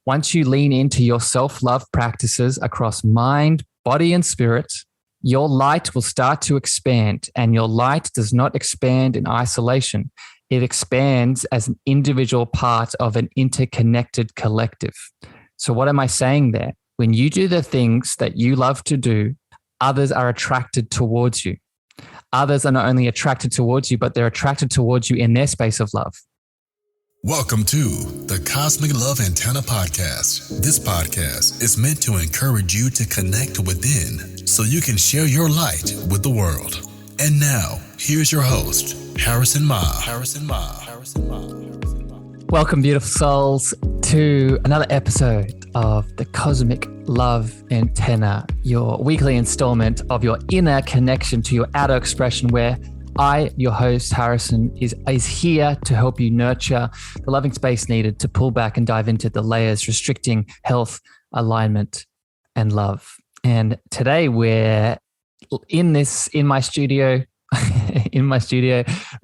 Once you lean into your self-love practices across mind, body, and spirit, your light will start to expand, and your light does not expand in isolation. It expands as an individual part of an interconnected collective. So what am I saying there? When you do the things that you love to do, others are attracted towards you. Others are not only attracted towards you, but they're attracted towards you in their space of love. Welcome to the Cosmic Love Antenna Podcast. This podcast is meant to encourage you to connect within so you can share your light with the world. And now, here's your host, Harrison Ma. Welcome, beautiful souls, to another episode of the Cosmic Love Antenna, your weekly installment of your inner connection to your outer expression, where I, your host, Harrison, is here to help you nurture the loving space needed to pull back and dive into the layers restricting health, alignment, and love. And today we're in my studio,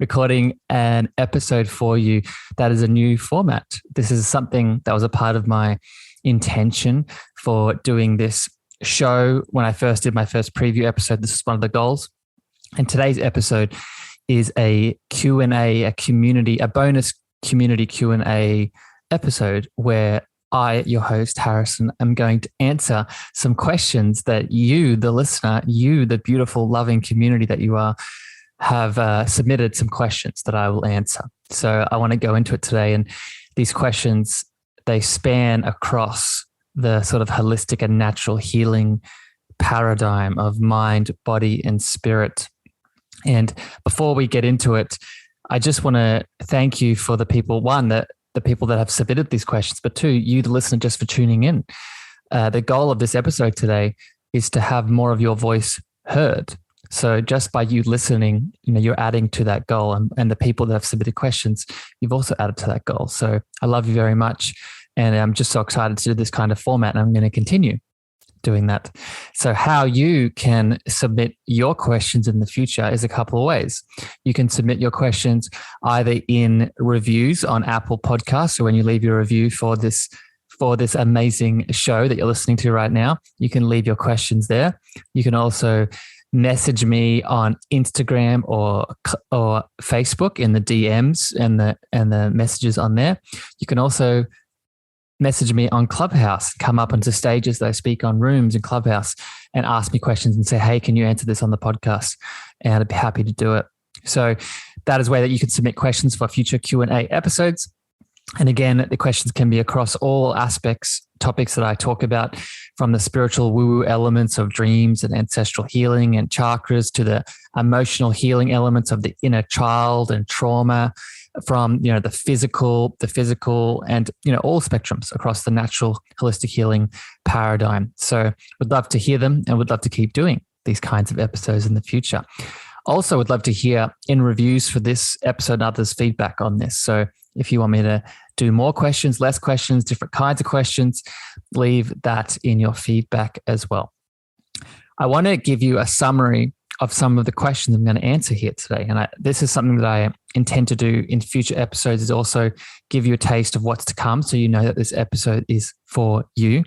recording an episode for you that is a new format. This is something that was a part of my intention for doing this show when I first did my first preview episode. This is one of the goals. And today's episode is a Q&A, a bonus community Q&A episode where I, your host, Harrison, am going to answer some questions that you, the listener, you, the beautiful, loving community that you are, have submitted some questions that I will answer. So I want to go into it today. And these questions, they span across the sort of holistic and natural healing paradigm of mind, body, and spirit. And before we get into it, I just want to thank you for the people, the people that have submitted these questions, but two, you, the listener, just for tuning in. The goal of this episode today is to have more of your voice heard. So just by you listening, you're adding to that goal, and the people that have submitted questions, you've also added to that goal. So I love you very much. And I'm just so excited to do this kind of format, and I'm going to continue doing that. So how you can submit your questions in the future is a couple of ways. You can submit your questions either in reviews on Apple Podcasts. So when you leave your review for this amazing show that you're listening to right now, you can leave your questions there. You can also message me on Instagram or Facebook in the DMs and the messages on there. You can also message me on Clubhouse, come up onto stages that I speak on, rooms in Clubhouse, and ask me questions and say, hey, can you answer this on the podcast? And I'd be happy to do it. So that is a way that you can submit questions for future Q&A episodes. And again, the questions can be across all topics that I talk about, from the spiritual woo-woo elements of dreams and ancestral healing and chakras to the emotional healing elements of the inner child and trauma, from the physical and all spectrums across the natural holistic healing paradigm. So would love to hear them, and would love to keep doing these kinds of episodes in the future. Also would love to hear in reviews for this episode others' feedback on this. So if you want me to do more questions, less questions, different kinds of questions, leave that in your feedback as well. I want to give you a summary of some of the questions I'm going to answer here today. And this is something that I intend to do in future episodes, is also give you a taste of what's to come, so you know that this episode is for you.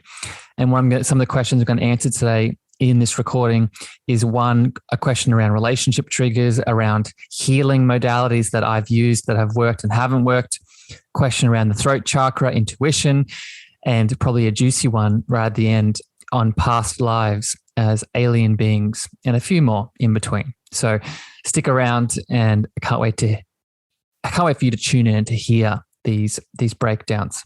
And some of the questions I'm going to answer today in this recording is a question around relationship triggers, around healing modalities that I've used that have worked and haven't worked, question around the throat chakra, intuition, and probably a juicy one right at the end on past lives as alien beings, and a few more in between. So stick around, and I can't wait for you to tune in to hear these breakdowns.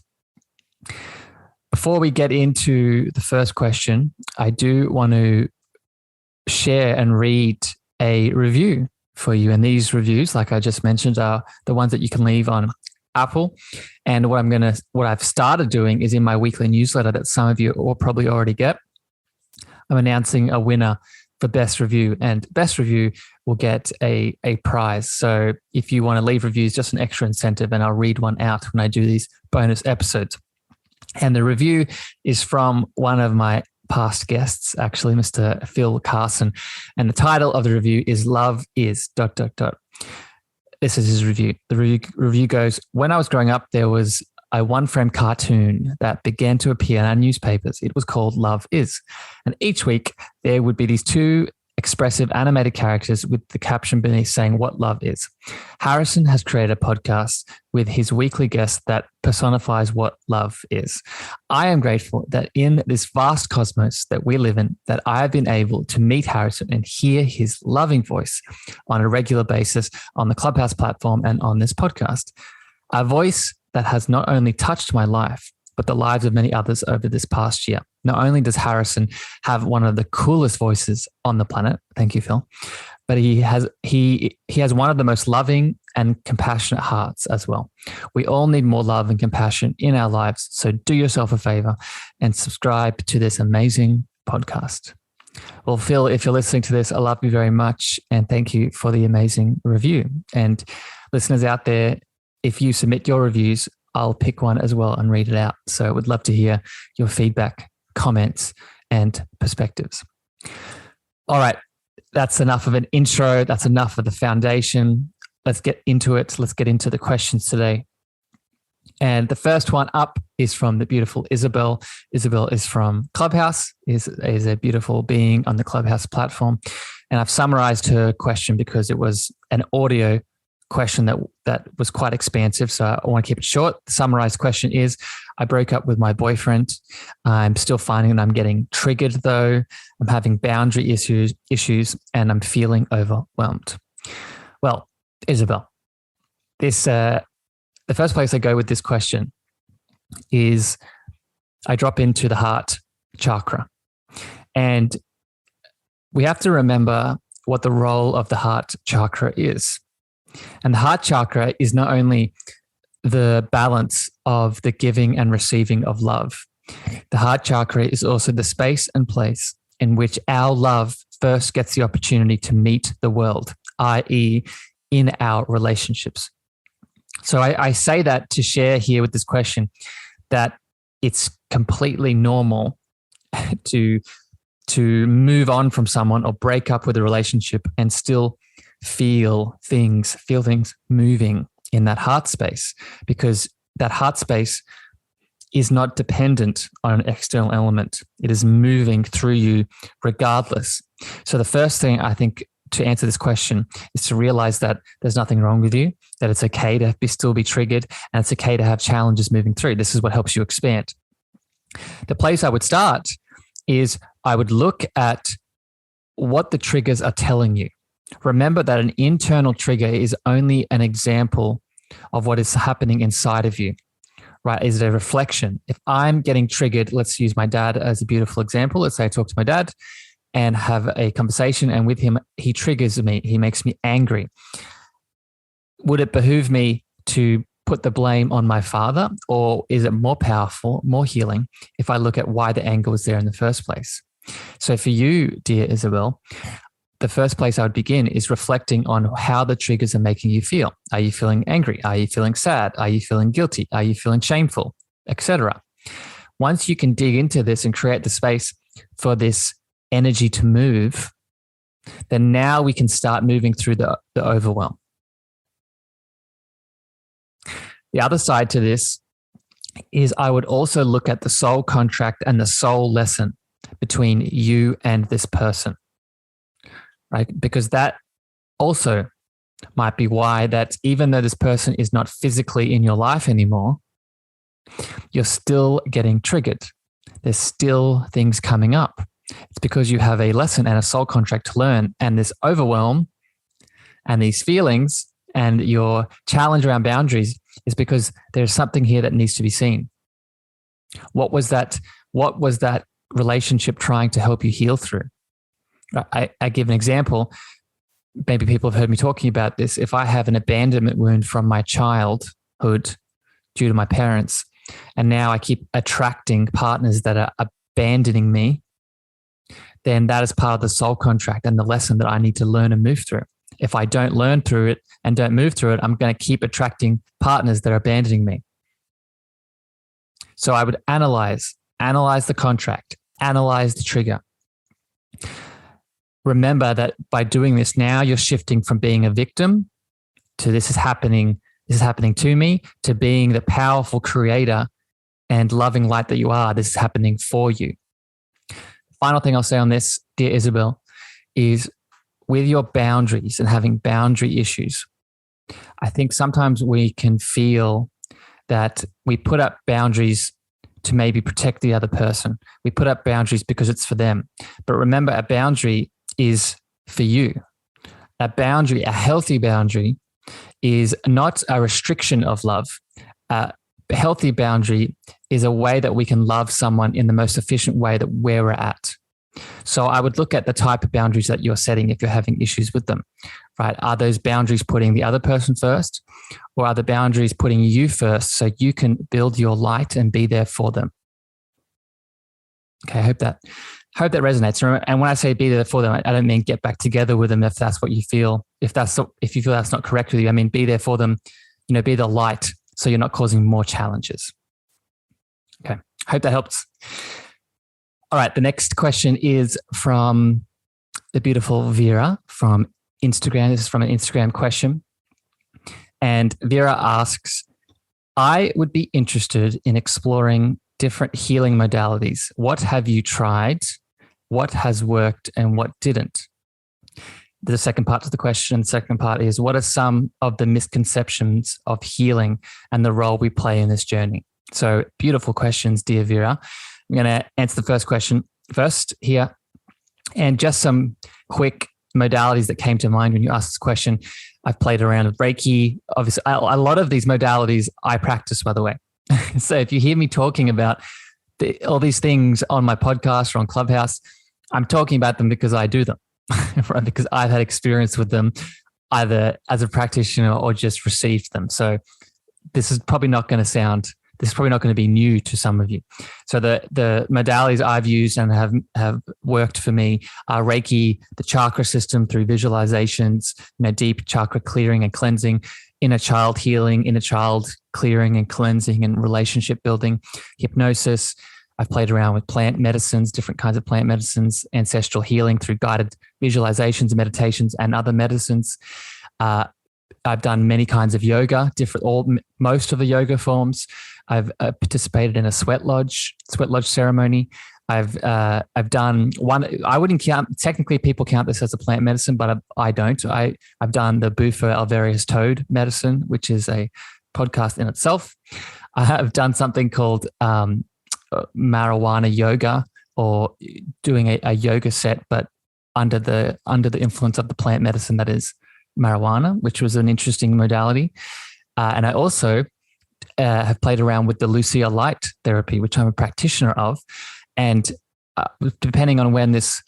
Before we get into the first question, I do want to share and read a review for you. And these reviews, like I just mentioned, are the ones that you can leave on Apple. And what I've started doing is in my weekly newsletter that some of you will probably already get, I'm announcing a winner for best review, and best review will get a prize. So if you want to leave reviews, just an extra incentive, and I'll read one out when I do these bonus episodes. And the review is from one of my past guests, actually, Mr. Phil Carson. And the title of the review is Love is ... This is his review. The review goes, when I was growing up, there was a one-frame cartoon that began to appear in our newspapers. It was called Love Is. And each week, there would be these two expressive animated characters with the caption beneath saying what love is. Harrison has created a podcast with his weekly guest that personifies what love is. I am grateful that in this vast cosmos that we live in, that I have been able to meet Harrison and hear his loving voice on a regular basis on the Clubhouse platform and on this podcast. A voice that has not only touched my life, but the lives of many others over this past year. Not only does Harrison have one of the coolest voices on the planet, thank you, Phil, but he has one of the most loving and compassionate hearts as well. We all need more love and compassion in our lives, so do yourself a favor and subscribe to this amazing podcast. Well, Phil, if you're listening to this, I love you very much, and thank you for the amazing review. And listeners out there, if you submit your reviews, I'll pick one as well and read it out. So I would love to hear your feedback, comments, and perspectives. All right, that's enough of an intro. That's enough of the foundation. Let's get into it. Let's get into the questions today. And the first one up is from the beautiful Isabel. Isabel is from Clubhouse, is a beautiful being on the Clubhouse platform. And I've summarized her question because it was an audio question that was quite expansive. So I want to keep it short. The summarized question is, I broke up with my boyfriend. I'm still finding that I'm getting triggered though. I'm having boundary issues, and I'm feeling overwhelmed. Well, Isabel, the first place I go with this question is I drop into the heart chakra. And we have to remember what the role of the heart chakra is. And the heart chakra is not only the balance of the giving and receiving of love. The heart chakra is also the space and place in which our love first gets the opportunity to meet the world, i.e., in our relationships. So I say that to share here with this question that it's completely normal to move on from someone or break up with a relationship and still feel things moving in that heart space, because that heart space is not dependent on an external element. It is moving through you regardless. So the first thing I think to answer this question is to realize that there's nothing wrong with you, that it's okay to still be triggered, and it's okay to have challenges moving through. This is what helps you expand. The place I would start is I would look at what the triggers are telling you. Remember that an internal trigger is only an example of what is happening inside of you, right? Is it a reflection? If I'm getting triggered, let's use my dad as a beautiful example. Let's say I talk to my dad and have a conversation, and with him, he triggers me. He makes me angry. Would it behoove me to put the blame on my father, or is it more powerful, more healing if I look at why the anger was there in the first place? So for you, dear Isabel, the first place I would begin is reflecting on how the triggers are making you feel. Are you feeling angry? Are you feeling sad? Are you feeling guilty? Are you feeling shameful, etc.? Once you can dig into this and create the space for this energy to move, then now we can start moving through the overwhelm. The other side to this is I would also look at the soul contract and the soul lesson between you and this person. Right? Because that also might be why that even though this person is not physically in your life anymore, you're still getting triggered. There's still things coming up. It's because you have a lesson and a soul contract to learn, and this overwhelm and these feelings and your challenge around boundaries is because there's something here that needs to be seen. What was that relationship trying to help you heal through? I give an example. Maybe people have heard me talking about this. If I have an abandonment wound from my childhood due to my parents, and now I keep attracting partners that are abandoning me, then that is part of the soul contract and the lesson that I need to learn and move through. If I don't learn through it and don't move through it, I'm going to keep attracting partners that are abandoning me. So I would analyze the contract, analyze the trigger. Remember that by doing this now, you're shifting from being a victim to this is happening This is happening to me, to being the powerful creator and loving light that you are. This is happening for you. Final thing I'll say on this, dear Isabel, is with your boundaries and having boundary issues, I think sometimes we can feel that we put up boundaries to maybe protect the other person. We put up boundaries because it's for them. But remember, a boundary is for you. A boundary, a healthy boundary, is not a restriction of love. A healthy boundary is a way that we can love someone in the most efficient way that where we're at. So I would look at the type of boundaries that you're setting if you're having issues with them, right? Are those boundaries putting the other person first, or are the boundaries putting you first so you can build your light and be there for them? Okay, I hope that resonates. And when I say be there for them, I don't mean get back together with them if that's what you feel. If you feel that's not correct with you, I mean be there for them. Be the light so you're not causing more challenges. Okay, hope that helps. All right, the next question is from the beautiful Vera from Instagram. This is from an Instagram question. And Vera asks, I would be interested in exploring different healing modalities. What have you tried? What has worked and what didn't? The second part to the question, the second part is, what are some of the misconceptions of healing and the role we play in this journey? So beautiful questions, dear Vera. I'm going to answer the first question first here. And just some quick modalities that came to mind when you asked this question. I've played around with Reiki. Obviously, a lot of these modalities I practice, by the way. So if you hear me talking about all these things on my podcast or on Clubhouse, I'm talking about them because I do them, right? Because I've had experience with them either as a practitioner or just received them. So this is probably not going to be new to some of you. So the modalities I've used and have worked for me are Reiki, the chakra system through visualizations, deep chakra clearing and cleansing, inner child healing, inner child clearing and cleansing and relationship building, hypnosis. I've played around with plant medicines, different kinds of plant medicines, ancestral healing through guided visualizations, meditations, and other medicines. I've done many kinds of yoga, most of the yoga forms. I've participated in a sweat lodge ceremony. I've done one. I wouldn't count. Technically, people count this as a plant medicine, but I don't. I've done the Bufo alvarius toad medicine, which is a podcast in itself. I have done something called marijuana yoga, or doing a yoga set, but under the influence of the plant medicine that is marijuana, which was an interesting modality. And I also have played around with the Lucia light therapy, which I'm a practitioner of. And depending on when this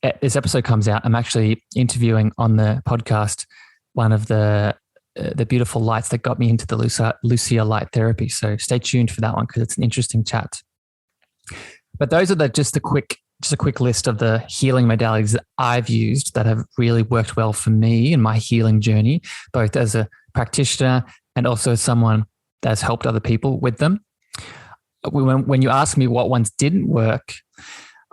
episode comes out, I'm actually interviewing on the podcast one of the beautiful lights that got me into the Lucia light therapy. So stay tuned for that one because it's an interesting chat. But those are just a quick list of the healing modalities that I've used that have really worked well for me in my healing journey, both as a practitioner and also someone that's helped other people with them. When you ask me what ones didn't work,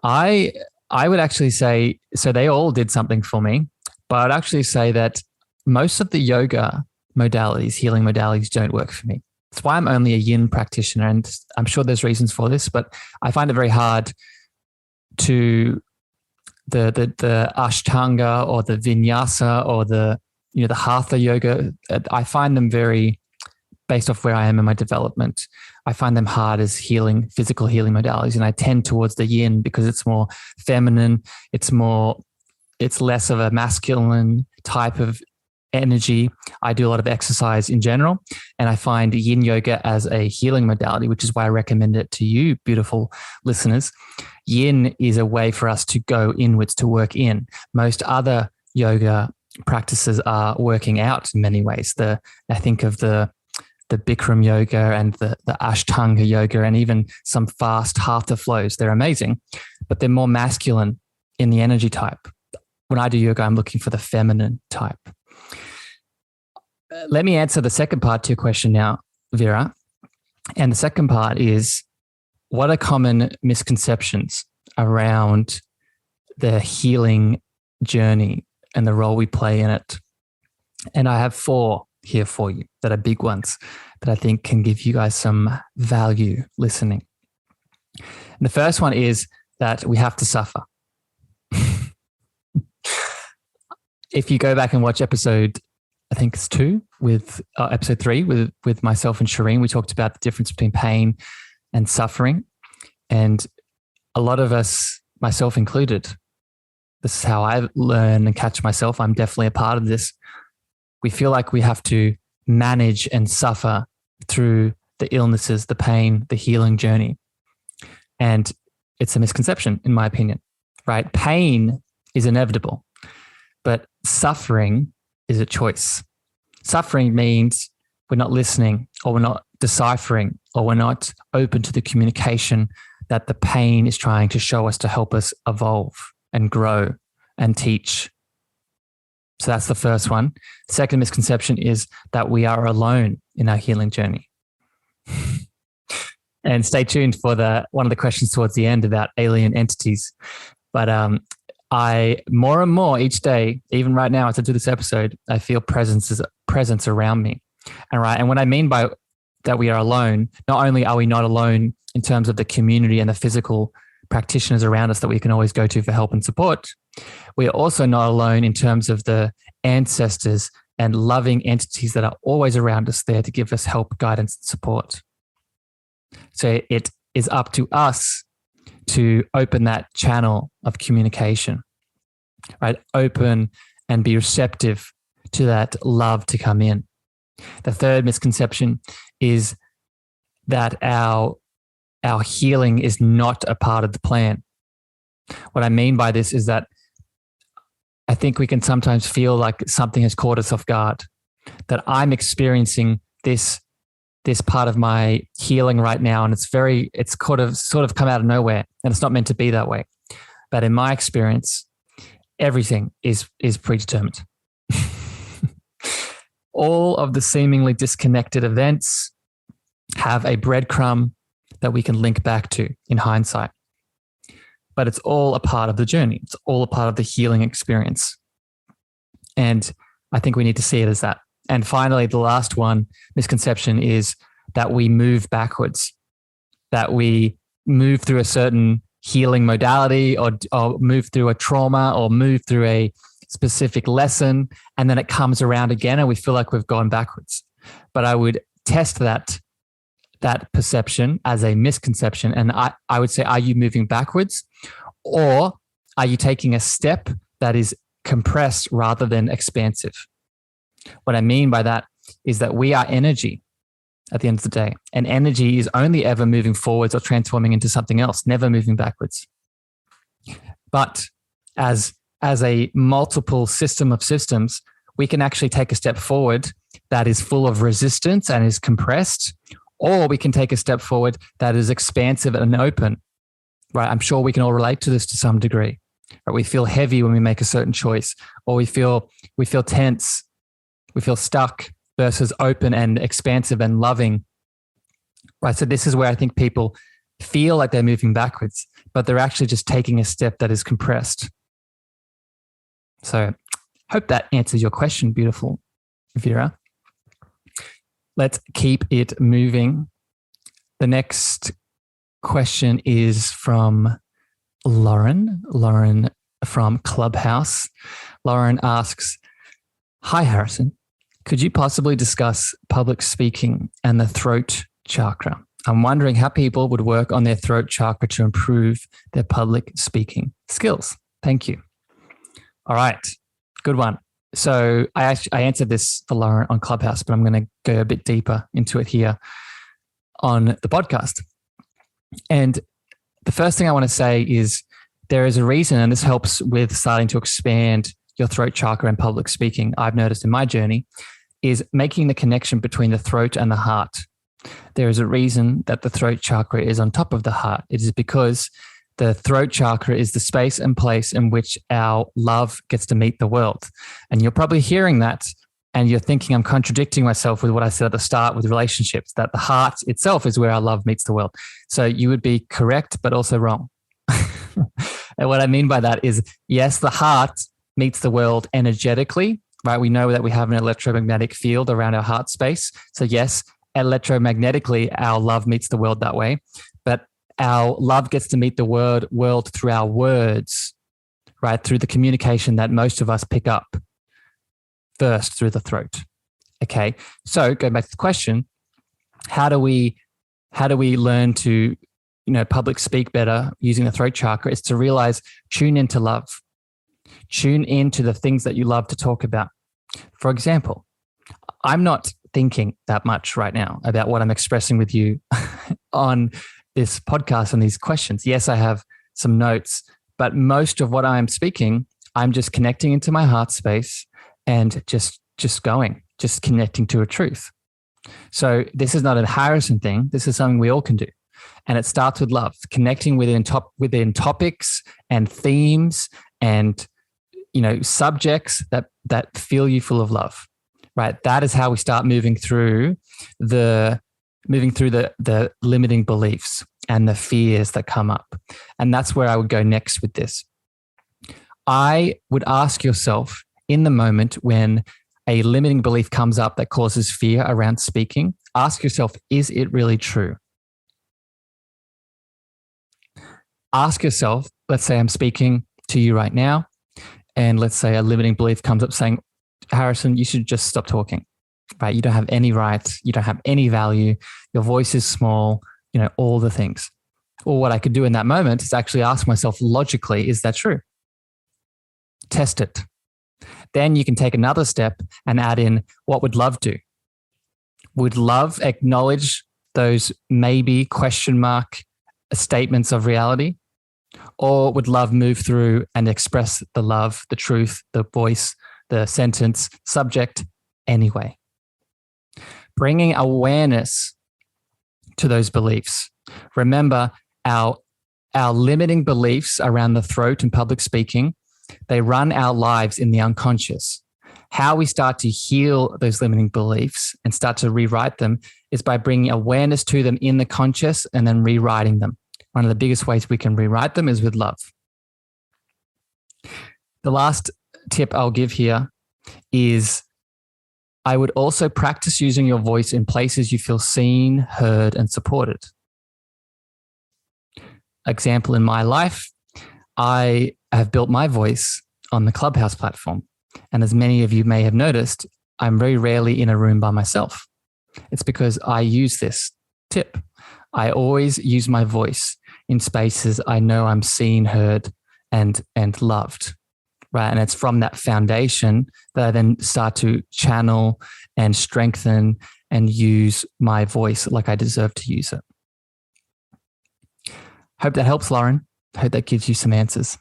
I would actually say, so they all did something for me, but I'd actually say that most of the yoga modalities, healing modalities, don't work for me. That's why I'm only a yin practitioner, and I'm sure there's reasons for this, but I find it very hard to the Ashtanga or the Vinyasa or the Hatha yoga. I find them very, based off where I am in my development, I find them hard as physical healing modalities. And I tend towards the yin because it's more feminine. It's less of a masculine type of energy. I do a lot of exercise in general, and I find yin yoga as a healing modality, which is why I recommend it to you, beautiful listeners. Yin is a way for us to go inwards, to work in. Most other yoga practices are working out in many ways. I think of the Bikram yoga and the Ashtanga yoga, and even some fast hatha flows. They're amazing, but they're more masculine in the energy type. When I do yoga, I'm looking for the feminine type. Let me answer the second part to your question now, Vera. And the second part is, what are common misconceptions around the healing journey and the role we play in it? And I have 4 here for you that are big ones that I think can give you guys some value listening. And the first one is that we have to suffer. If you go back and watch episode, I think it's 2 with episode 3 with myself and Shireen, we talked about the difference between pain and suffering. And a lot of us, myself included, this is how I learn and catch myself. I'm definitely a part of this. We feel like we have to manage and suffer through the illnesses, the pain, the healing journey. And it's a misconception, in my opinion, right? Pain is inevitable, but suffering is a choice. Suffering means we're not listening, or we're not deciphering, or we're not open to the communication that the pain is trying to show us to help us evolve and grow and teach. So that's the first one. Second misconception is that we are alone in our healing journey. And stay tuned for one of the questions towards the end about alien entities. But I more and more each day, even right now as I do this episode, I feel presence around me. And what I mean by that we are alone, not only are we not alone in terms of the community and the physical practitioners around us that we can always go to for help and support, we are also not alone in terms of the ancestors and loving entities that are always around us there to give us help, guidance, and support. So it is up to us to open that channel of communication, right? Open and be receptive to that love to come in. The third misconception is that our healing is not a part of the plan. What I mean by this is that I think we can sometimes feel like something has caught us off guard, that I'm experiencing this part of my healing right now, and it's sort of come out of nowhere, and it's not meant to be that way. But in my experience, everything is predetermined. All of the seemingly disconnected events have a breadcrumb that we can link back to in hindsight. But it's all a part of the journey. It's all a part of the healing experience. And I think we need to see it as that. And finally, the last one, misconception, is that we move backwards, that we move through a certain healing modality or move through a trauma or move through a specific lesson, and then it comes around again and we feel like we've gone backwards. But I would test that perception as a misconception. And I would say, are you moving backwards, or are you taking a step that is compressed rather than expansive? What I mean by that is that we are energy at the end of the day, and energy is only ever moving forwards or transforming into something else, never moving backwards. But as a multiple system of systems, we can actually take a step forward that is full of resistance and is compressed, or we can take a step forward that is expansive and open, right? I'm sure we can all relate to this to some degree. Right? We feel heavy when we make a certain choice, or we feel tense, we feel stuck, versus open and expansive and loving, right? So this is where I think people feel like they're moving backwards, but they're actually just taking a step that is compressed. So hope that answers your question, beautiful Vera. Let's keep it moving. The next question is from Lauren from Clubhouse. Lauren asks, "Hi, Harrison. Could you possibly discuss public speaking and the throat chakra? I'm wondering how people would work on their throat chakra to improve their public speaking skills. Thank you." All right. Good one. So I answered this for Lauren on Clubhouse, but I'm going to go a bit deeper into it here on the podcast. And the first thing I want to say is there is a reason, and this helps with starting to expand your throat chakra and public speaking, I've noticed in my journey, is making the connection between the throat and the heart. There is a reason that the throat chakra is on top of the heart. It is because the throat chakra is the space and place in which our love gets to meet the world. And you're probably hearing that and you're thinking I'm contradicting myself with what I said at the start with relationships, that the heart itself is where our love meets the world. So you would be correct, but also wrong. And what I mean by that is, yes, the heart meets the world energetically right? We know that we have an electromagnetic field around our heart space. So yes, electromagnetically, our love meets the world that way, but our love gets to meet the world through our words, right? Through the communication that most of us pick up first through the throat. Okay. So going back to the question, how do we learn to, public speak better using the throat chakra? Is to realize, tune into love, tune into the things that you love to talk about. For example, I'm not thinking that much right now about what I'm expressing with you on this podcast and these questions. Yes, I have some notes, but most of what I'm speaking, I'm just connecting into my heart space and just connecting to a truth. So this is not a Harrison thing. This is something we all can do. And it starts with love, connecting within topics and themes and, subjects that feel you full of love, right? That is how we start moving through the limiting beliefs and the fears that come up. And that's where I would go next with this. I would ask yourself in the moment when a limiting belief comes up that causes fear around speaking, ask yourself, is it really true? Ask yourself, let's say I'm speaking to you right now, and let's say a limiting belief comes up saying, Harrison, you should just stop talking, right? You don't have any rights. You don't have any value. Your voice is small, all the things. Or what I could do in that moment is actually ask myself logically, is that true? Test it. Then you can take another step and add in, what would love do? Would love acknowledge those maybe question mark statements of reality? Or would love move through and express the love, the truth, the voice, the sentence, subject anyway? Bringing awareness to those beliefs. Remember, our limiting beliefs around the throat and public speaking, they run our lives in the unconscious. How we start to heal those limiting beliefs and start to rewrite them is by bringing awareness to them in the conscious and then rewriting them. One of the biggest ways we can rewrite them is with love. The last tip I'll give here is I would also practice using your voice in places you feel seen, heard, and supported. Example, in my life, I have built my voice on the Clubhouse platform. And as many of you may have noticed, I'm very rarely in a room by myself. It's because I use this tip. I always use my voice in spaces I know I'm seen, heard, and loved, right? And it's from that foundation that I then start to channel and strengthen and use my voice like I deserve to use it. Hope that helps, Lauren. Hope that gives you some answers.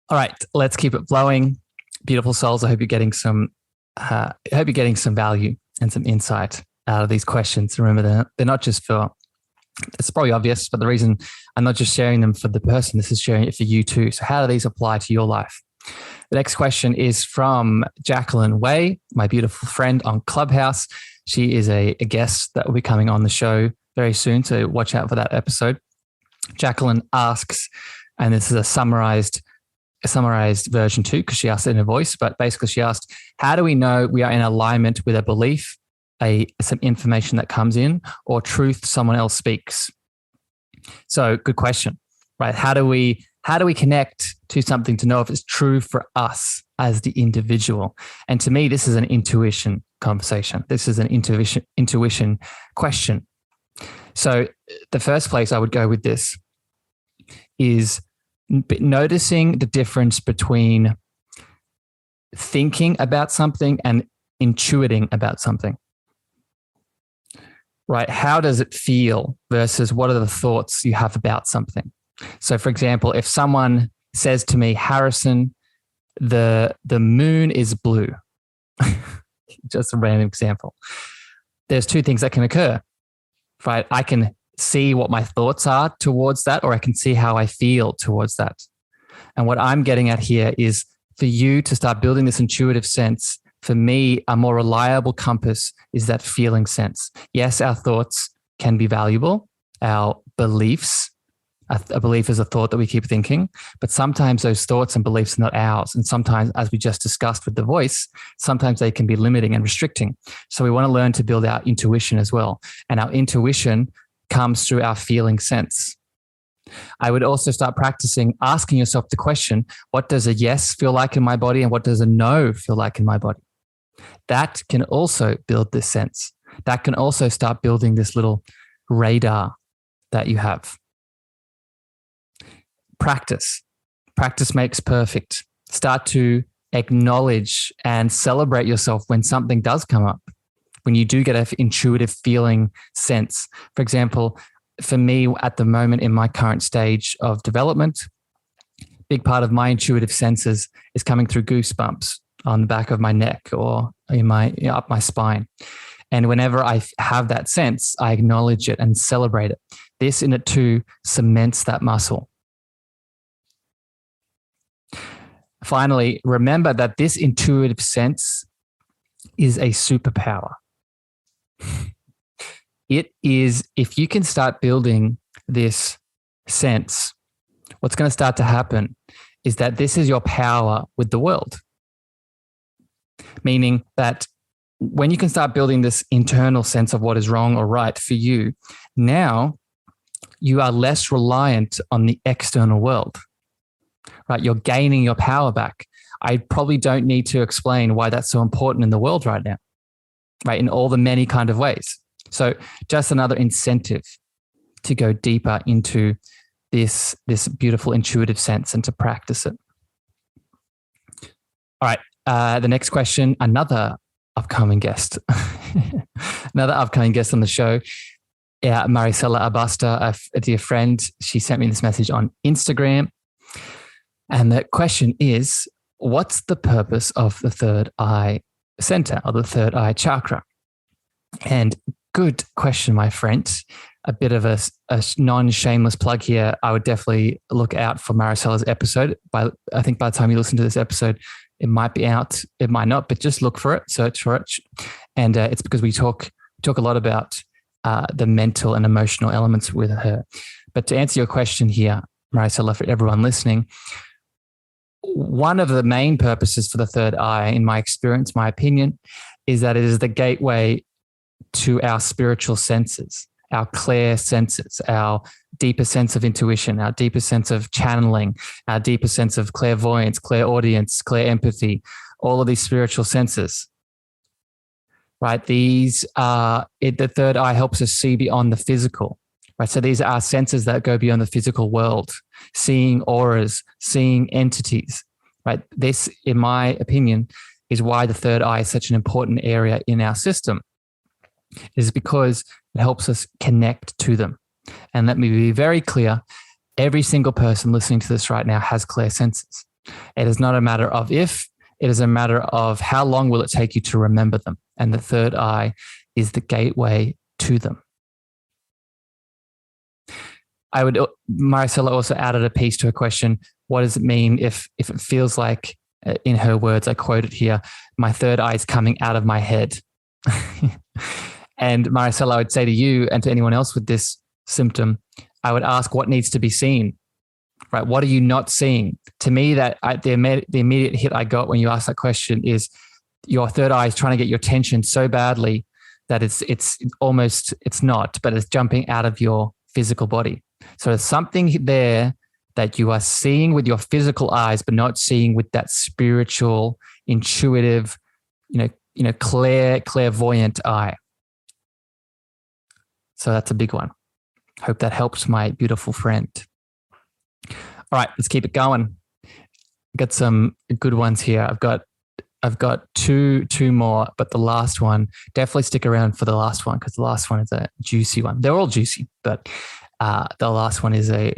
All right, let's keep it flowing. Beautiful souls, I hope you're getting some value and some insight out of these questions. Remember, they're not just for, it's probably obvious, but the reason I'm not just sharing them for the person, this is sharing it for you too. So how do these apply to your life? The next question is from Jacqueline Way, my beautiful friend on Clubhouse. She is a guest that will be coming on the show very soon, so watch out for that episode. Jacqueline asks, and this is a summarized version too, because she asked it in her voice, but basically she asked, how do we know we are in alignment with a belief, some information that comes in, or truth someone else speaks? So good question, right? How do we connect to something to know if it's true for us as the individual? And to me, this is an intuition conversation. This is an intuition question. So the first place I would go with this is noticing the difference between thinking about something and intuiting about something. Right? How does it feel versus what are the thoughts you have about something? So for example, if someone says to me, Harrison, the moon is blue, just a random example, there's two things that can occur, right? I can see what my thoughts are towards that, or I can see how I feel towards that. And what I'm getting at here is for you to start building this intuitive sense. For me, a more reliable compass is that feeling sense. Yes, our thoughts can be valuable. Our beliefs A belief is a thought that we keep thinking, but sometimes those thoughts and beliefs are not ours. And sometimes, as we just discussed with the voice, sometimes they can be limiting and restricting. So we want to learn to build our intuition as well. And our intuition comes through our feeling sense. I would also start practicing asking yourself the question, what does a yes feel like in my body? And what does a no feel like in my body? That can also build this sense. That can also start building this little radar that you have. Practice. Practice makes perfect. Start to acknowledge and celebrate yourself when something does come up, when you do get an intuitive feeling sense. For example, for me at the moment in my current stage of development, big part of my intuitive senses is coming through goosebumps on the back of my neck or in up my spine. And whenever I have that sense, I acknowledge it and celebrate it. This in it too cements that muscle. Finally, remember that this intuitive sense is a superpower. It is, if you can start building this sense, what's going to start to happen is that this is your power with the world. Meaning that when you can start building this internal sense of what is wrong or right for you, now you are less reliant on the external world. Right? You're gaining your power back. I probably don't need to explain why that's so important in the world right now, right? In all the many kind of ways. So just another incentive to go deeper into this beautiful intuitive sense and to practice it. All right. The next question, another upcoming guest, another upcoming guest on the show. Yeah, Maricela Abasta, a dear friend. She sent me this message on Instagram. And the question is, what's the purpose of the third eye center or the third eye chakra? And good question, my friend. A bit of a non-shameless plug here. I would definitely look out for Maricela's episode. I think by the time you listen to this episode, it might be out. It might not, but just look for it, search for it. And it's because we talk a lot about the mental and emotional elements with her. But to answer your question here, Maricela, for everyone listening, one of the main purposes for the third eye, in my experience, my opinion, is that it is the gateway to our spiritual senses, our clear senses, our deeper sense of intuition, our deeper sense of channeling, our deeper sense of clairvoyance, clairaudience, clear empathy, all of these spiritual senses. Right? These are the third eye helps us see beyond the physical. Right? So these are senses that go beyond the physical world, seeing auras, seeing entities. Right? This, in my opinion, is why the third eye is such an important area in our system. It is because it helps us connect to them. And let me be very clear, every single person listening to this right now has clear senses. It is not a matter of if, it is a matter of how long will it take you to remember them. And the third eye is the gateway to them. Maricela also added a piece to her question. What does it mean if it feels like, in her words, I quote it here, my third eye is coming out of my head? And Maricela, I would say to you and to anyone else with this symptom, I would ask what needs to be seen, right? What are you not seeing? To me, the immediate hit I got when you asked that question is your third eye is trying to get your attention so badly that it's not, but it's jumping out of your physical body. So there's something there that you are seeing with your physical eyes, but not seeing with that spiritual, intuitive, clairvoyant eye. So that's a big one. Hope that helps my beautiful friend. All right, let's keep it going. Got some good ones here. I've got two more, but the last one, definitely stick around for the last one because the last one is a juicy one. They're all juicy, but the last one is I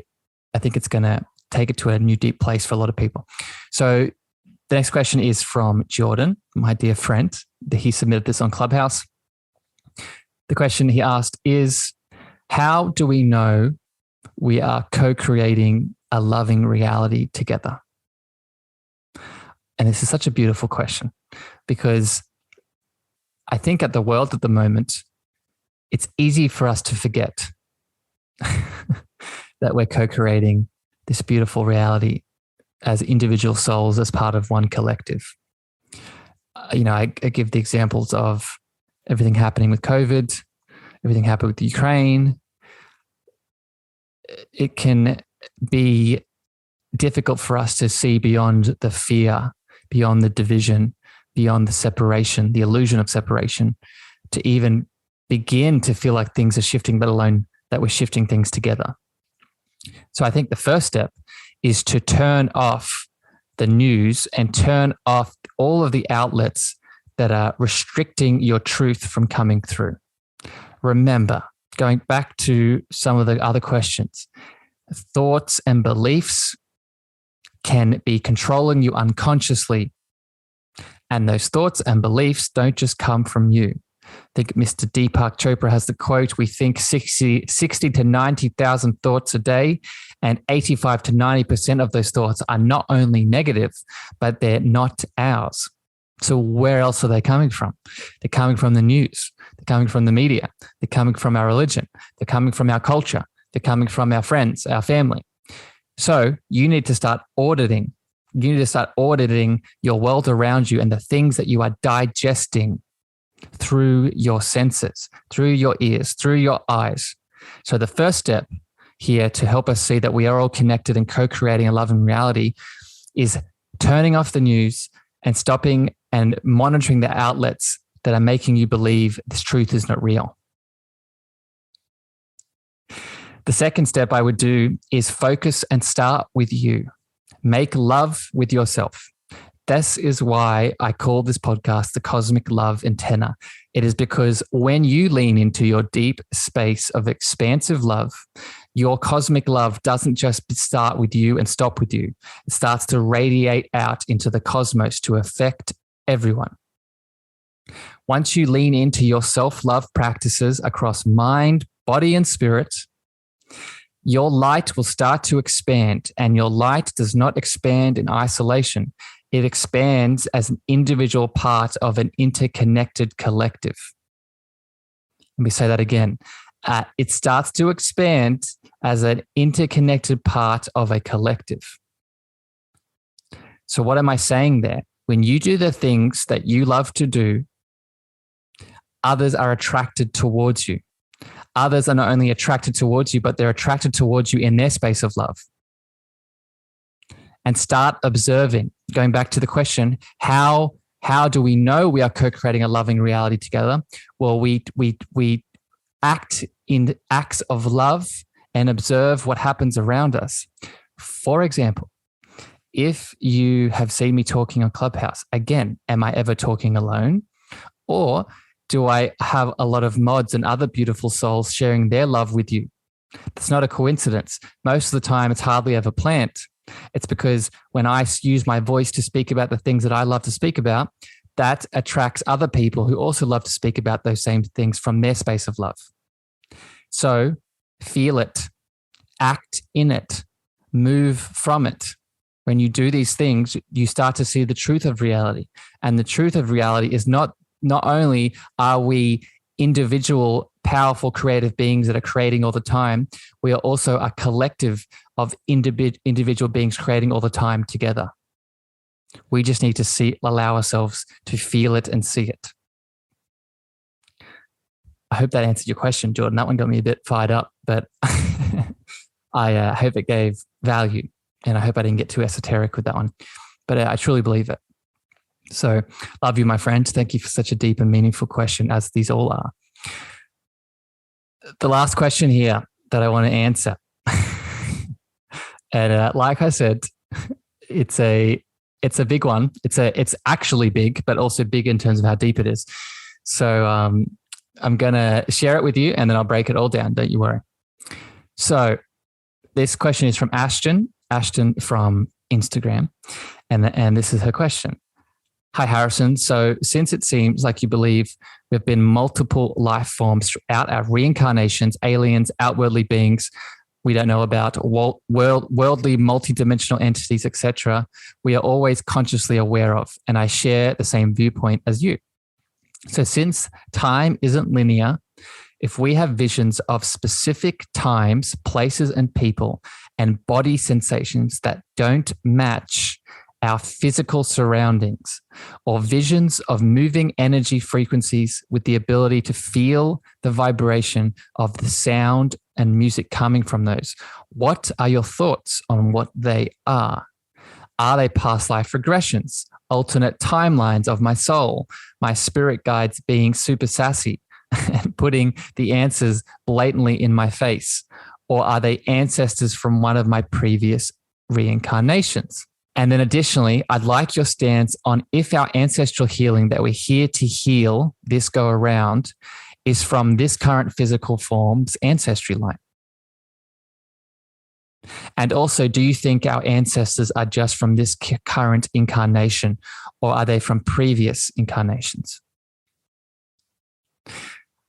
think it's going to take it to a new deep place for a lot of people. So the next question is from Jordan, my dear friend. He submitted this on Clubhouse. The question he asked is, how do we know we are co-creating a loving reality together? And this is such a beautiful question because I think at the world at the moment, it's easy for us to forget that we're co-creating this beautiful reality as individual souls as part of one collective. I give the examples of everything happening with COVID, everything happened with Ukraine. It can be difficult for us to see beyond the fear, beyond the division, beyond the separation, the illusion of separation, to even begin to feel like things are shifting, let alone that we're shifting things together. So I think the first step is to turn off the news and turn off all of the outlets that are restricting your truth from coming through. Remember, going back to some of the other questions, thoughts and beliefs can be controlling you unconsciously. And those thoughts and beliefs don't just come from you. I think Mr. Deepak Chopra has the quote, we think 60 to 90,000 thoughts a day, and 85 to 90% of those thoughts are not only negative, but they're not ours. So where else are they coming from? They're coming from the news. They're coming from the media. They're coming from our religion. They're coming from our culture. They're coming from our friends, our family. So you need to start auditing. You need to start auditing your world around you and the things that you are digesting through your senses, through your ears, through your eyes. So the first step here to help us see that we are all connected and co-creating a loving reality is turning off the news and stopping and monitoring the outlets that are making you believe this truth is not real. The second step I would do is focus and start with you. Make love with yourself. This is why I call this podcast the Cosmic Love Antenna. It is because when you lean into your deep space of expansive love, your cosmic love doesn't just start with you and stop with you. It starts to radiate out into the cosmos to affect everyone. Once you lean into your self-love practices across mind, body, and spirit, your light will start to expand, and your light does not expand in isolation. It expands as an individual part of an interconnected collective. Let me say that again. It starts to expand as an interconnected part of a collective. So what am I saying there? When you do the things that you love to do, others are attracted towards you. Others are not only attracted towards you, but they're attracted towards you in their space of love. And start observing. Going back to the question, how do we know we are co-creating a loving reality together? Well, we act in acts of love and observe what happens around us. For example, if you have seen me talking on Clubhouse, again, am I ever talking alone? Or do I have a lot of mods and other beautiful souls sharing their love with you? That's not a coincidence. Most of the time, it's hardly ever planned. It's because when I use my voice to speak about the things that I love to speak about, that attracts other people who also love to speak about those same things from their space of love. So feel it, act in it, move from it. When you do these things, you start to see the truth of reality. And the truth of reality is not only are we individual, powerful, creative beings that are creating all the time, we are also a collective of individual beings creating all the time together. We just need to allow ourselves to feel it and see it. I hope that answered your question, Jordan. That one got me a bit fired up, but I hope it gave value, and I hope I didn't get too esoteric with that one. But I truly believe it. So love you, my friend. Thank you for such a deep and meaningful question, as these all are. The last question here that I want to answer. And like I said, it's a big one. It's actually big, but also big in terms of how deep it is. So I'm going to share it with you, and then I'll break it all down. Don't you worry. So this question is from Ashton from Instagram. And this is her question. Hi, Harrison. So since it seems like you believe there have been multiple life forms throughout our reincarnations, aliens, outwardly beings we don't know about, worldly, multidimensional entities, etc., we are always consciously aware of, and I share the same viewpoint as you. So since time isn't linear, if we have visions of specific times, places, and people and body sensations that don't match our physical surroundings, or visions of moving energy frequencies with the ability to feel the vibration of the sound and music coming from those, what are your thoughts on what they are? Are they past life regressions, alternate timelines of my soul, my spirit guides being super sassy and putting the answers blatantly in my face? Or are they ancestors from one of my previous reincarnations? And then additionally, I'd like your stance on if our ancestral healing that we're here to heal this go around is from this current physical form's ancestry line. And also, do you think our ancestors are just from this current incarnation, or are they from previous incarnations?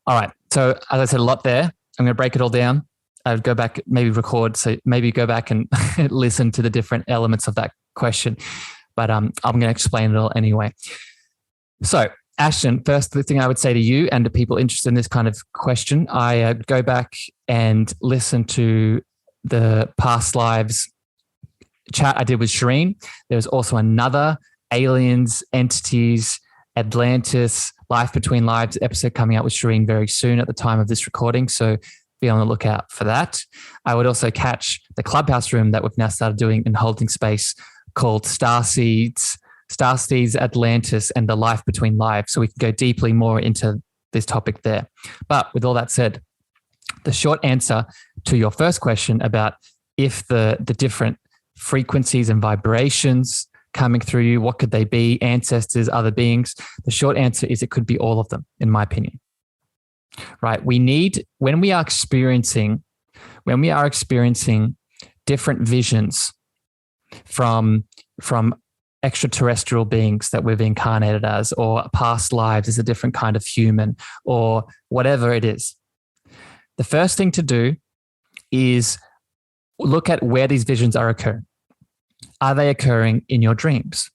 All right. So as I said, a lot there. I'm going to break it all down. I would go back, maybe record. So maybe go back and listen to the different elements of that question. But I'm going to explain it all anyway. So Ashton, first the thing I would say to you and to people interested in this kind of question, I go back and listen to the past lives chat I did with Shireen. There was also another aliens, entities, Atlantis, Life Between Lives episode coming out with Shireen very soon at the time of this recording. So be on the lookout for that. I would also catch the Clubhouse room that we've now started doing in Holding Space called Starseeds, Atlantis, and the Life Between Lives. So we can go deeply more into this topic there. But with all that said, the short answer to your first question about if the different frequencies and vibrations coming through you, what could they be? Ancestors, other beings? The short answer is it could be all of them, in my opinion. Right? We need, when we are experiencing different visions from extraterrestrial beings that we've incarnated as, or past lives as a different kind of human, or whatever it is, the first thing to do is look at where these visions are occurring. Are they occurring in your dreams?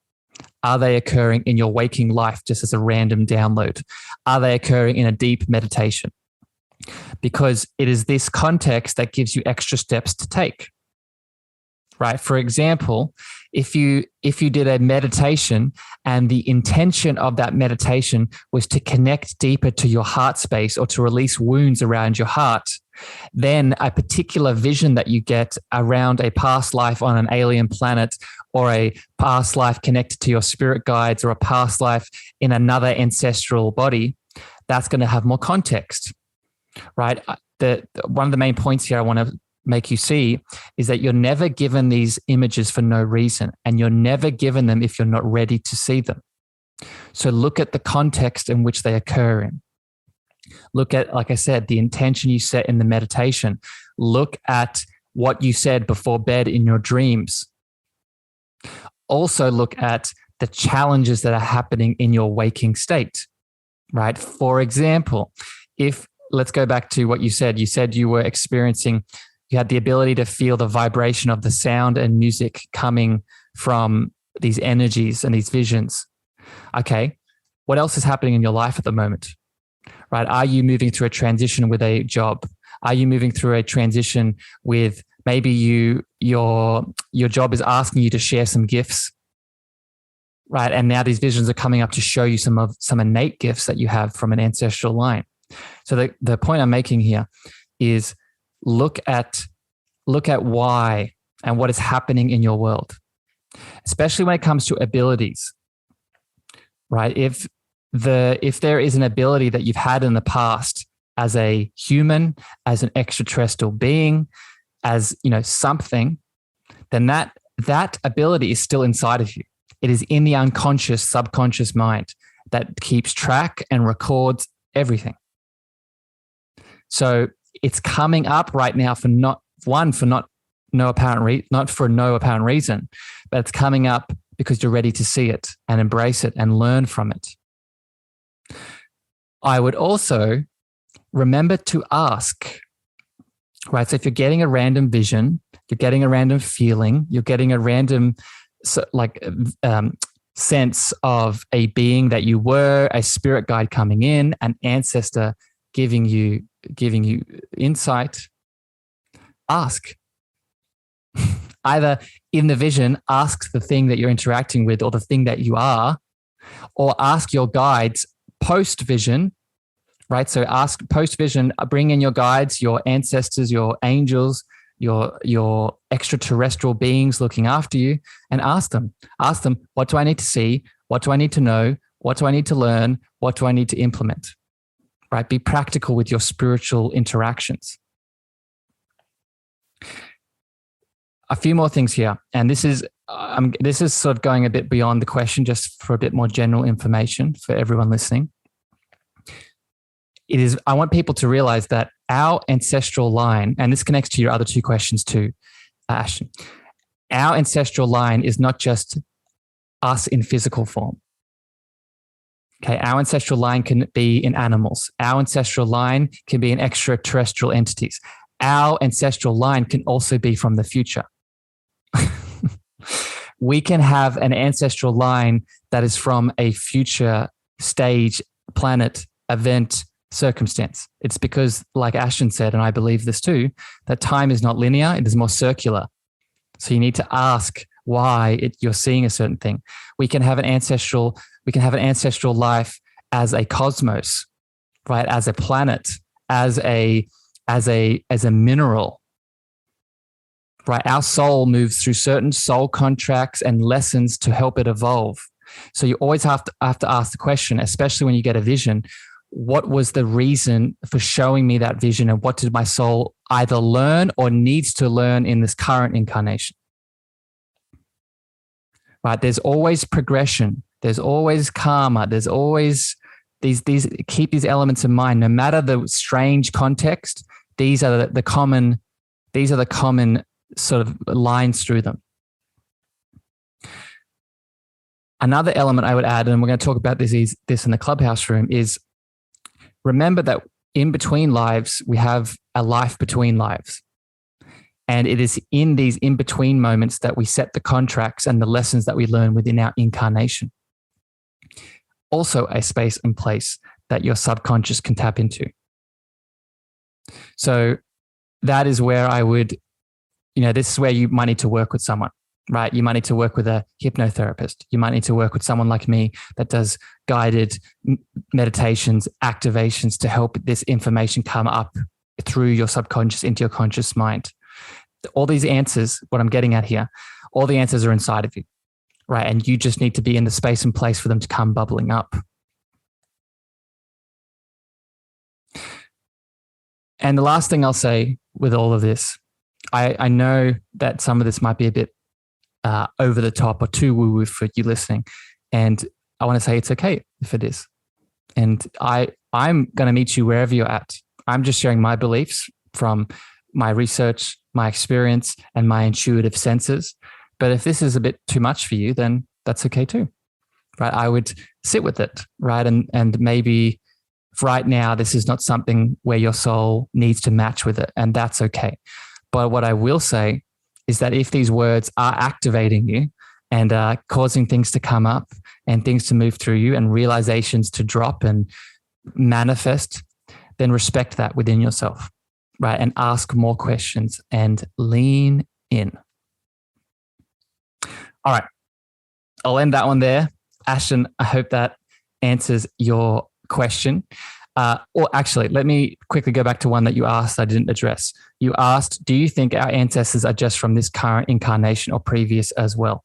Are they occurring in your waking life just as a random download? Are they occurring in a deep meditation? Because it is this context that gives you extra steps to take. Right? For example, if you did a meditation and the intention of that meditation was to connect deeper to your heart space or to release wounds around your heart, then a particular vision that you get around a past life on an alien planet, or a past life connected to your spirit guides, or a past life in another ancestral body, that's going to have more context, right? One of the main points here I want to make you see is that you're never given these images for no reason, and you're never given them if you're not ready to see them. So look at the context in which they occur in. Look at, like I said, the intention you set in the meditation. Look at what you said before bed in your dreams. Also look at the challenges that are happening in your waking state, right? For example, let's go back to what you said. You said you were experiencing, you had the ability to feel the vibration of the sound and music coming from these energies and these visions. Okay, what else is happening in your life at the moment? Right? Are you moving through a transition with a job? Are you moving through a transition with maybe your job is asking you to share some gifts, right? And now these visions are coming up to show you some innate gifts that you have from an ancestral line. So the point I'm making here is look at why and what is happening in your world, especially when it comes to abilities, right? If there is an ability that you've had in the past as a human, as an extraterrestrial being, as something, then that ability is still inside of you. It is in the unconscious, subconscious mind that keeps track and records everything. So it's coming up right now for no apparent reason, but it's coming up because you're ready to see it and embrace it and learn from it. I would also remember to ask, right? So if you're getting a random vision, you're getting a random feeling, you're getting a random sense of a being that you were, a spirit guide coming in, an ancestor giving you insight, ask. Either in the vision, ask the thing that you're interacting with or the thing that you are, or ask your guides post-vision, right? So ask post-vision, bring in your guides, your ancestors, your angels, your extraterrestrial beings looking after you, and ask them, what do I need to see? What do I need to know? What do I need to learn? What do I need to implement? Right? Be practical with your spiritual interactions. A few more things here, and this is sort of going a bit beyond the question, just for a bit more general information for everyone listening. I want people to realize that our ancestral line, and this connects to your other two questions too, Ashton. Our ancestral line is not just us in physical form. Okay, our ancestral line can be in animals. Our ancestral line can be in extraterrestrial entities. Our ancestral line can also be from the future. We can have an ancestral line that is from a future stage, planet, event, circumstance. It's because, like Ashton said, and I believe this too, that time is not linear, it is more circular. So you need to ask why you're seeing a certain thing. We can have an ancestral life as a cosmos, right? As a planet, as a mineral. Right? Our soul moves through certain soul contracts and lessons to help it evolve. So you always have to ask the question, especially when you get a vision, what was the reason for showing me that vision, and what did my soul either learn or needs to learn in this current incarnation? Right? There's always progression. There's always karma. There's always these keep these elements in mind. No matter the strange context, these are the common sort of lines through them. Another element I would add, and we're going to talk about this in the clubhouse room, is remember that in between lives, we have a life between lives. And it is in these in-between moments that we set the contracts and the lessons that we learn within our incarnation. Also a space and place that your subconscious can tap into. So that is where I would, this is where you might need to work with someone, right? You might need to work with a hypnotherapist. You might need to work with someone like me that does guided meditations, activations to help this information come up through your subconscious into your conscious mind. All these answers, what I'm getting at here, all the answers are inside of you, right? And you just need to be in the space and place for them to come bubbling up. And the last thing I'll say with all of this, I know that some of this might be a bit over the top or too woo-woo for you listening. And I want to say it's okay if it is. And I'm going to meet you wherever you're at. I'm just sharing my beliefs from my research, my experience, and my intuitive senses. But if this is a bit too much for you, then that's okay too, right? I would sit with it, right? And maybe right now, this is not something where your soul needs to match with it, and that's okay. But what I will say is that if these words are activating you and causing things to come up and things to move through you and realizations to drop and manifest, then respect that within yourself, right? And ask more questions and lean in. All right. I'll end that one there. Ashton, I hope that answers your question. Or actually, let me quickly go back to one that you asked I didn't address. You asked, do you think our ancestors are just from this current incarnation or previous as well?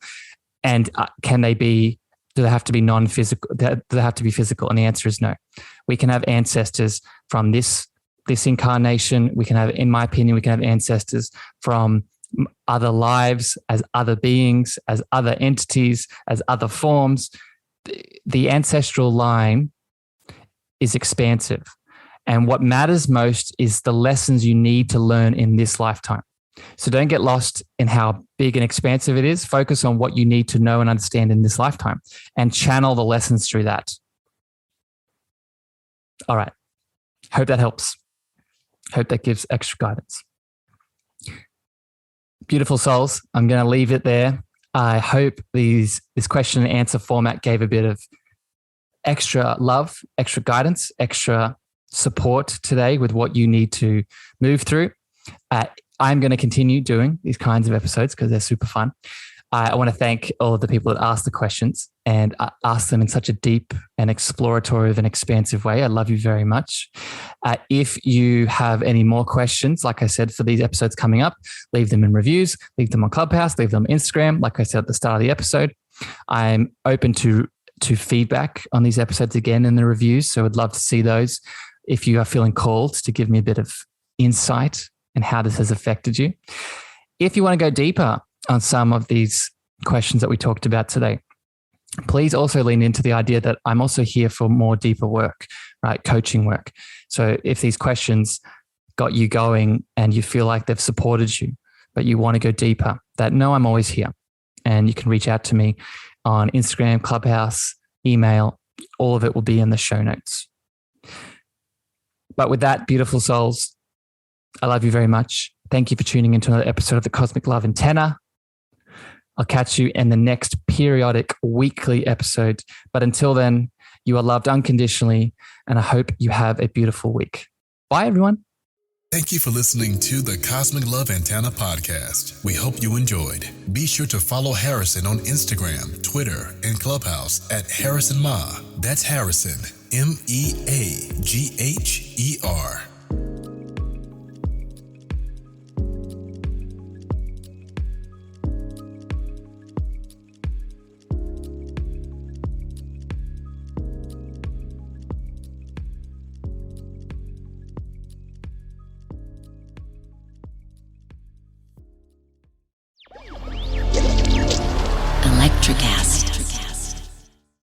And do they have to be non-physical? Do they have to be physical? And the answer is no. We can have ancestors from this incarnation. We can have, in my opinion, we can have ancestors from other lives, as other beings, as other entities, as other forms. The ancestral line is expansive. And what matters most is the lessons you need to learn in this lifetime. So don't get lost in how big and expansive it is. Focus on what you need to know and understand in this lifetime and channel the lessons through that. All right. Hope that helps. Hope that gives extra guidance. Beautiful souls. I'm going to leave it there. I hope this question and answer format gave a bit of extra love, extra guidance, extra support today with what you need to move through. I'm going to continue doing these kinds of episodes because they're super fun. I want to thank all of the people that asked the questions and asked them in such a deep and explorative and expansive way. I love you very much. If you have any more questions, like I said, for these episodes coming up, leave them in reviews, leave them on Clubhouse, leave them on Instagram. Like I said at the start of the episode, I'm open to feedback on these episodes again in the reviews. So I'd love to see those if you are feeling called to give me a bit of insight and how this has affected you. If you want to go deeper on some of these questions that we talked about today, please also lean into the idea that I'm also here for more deeper work, right? Coaching work. So if these questions got you going and you feel like they've supported you, but you want to go deeper, that no, I'm always here. And you can reach out to me on Instagram, Clubhouse, email. All of it will be in the show notes. But with that, beautiful souls, I love you very much. Thank you for tuning into another episode of the Cosmic Love Antenna. I'll catch you in the next periodic weekly episode. But until then, you are loved unconditionally, and I hope you have a beautiful week. Bye, everyone. Thank you for listening to the Cosmic Love Antenna podcast. We hope you enjoyed. Be sure to follow Harrison on Instagram, Twitter, and Clubhouse at Harrison Ma. That's Harrison, MEAGHER. Electric acid.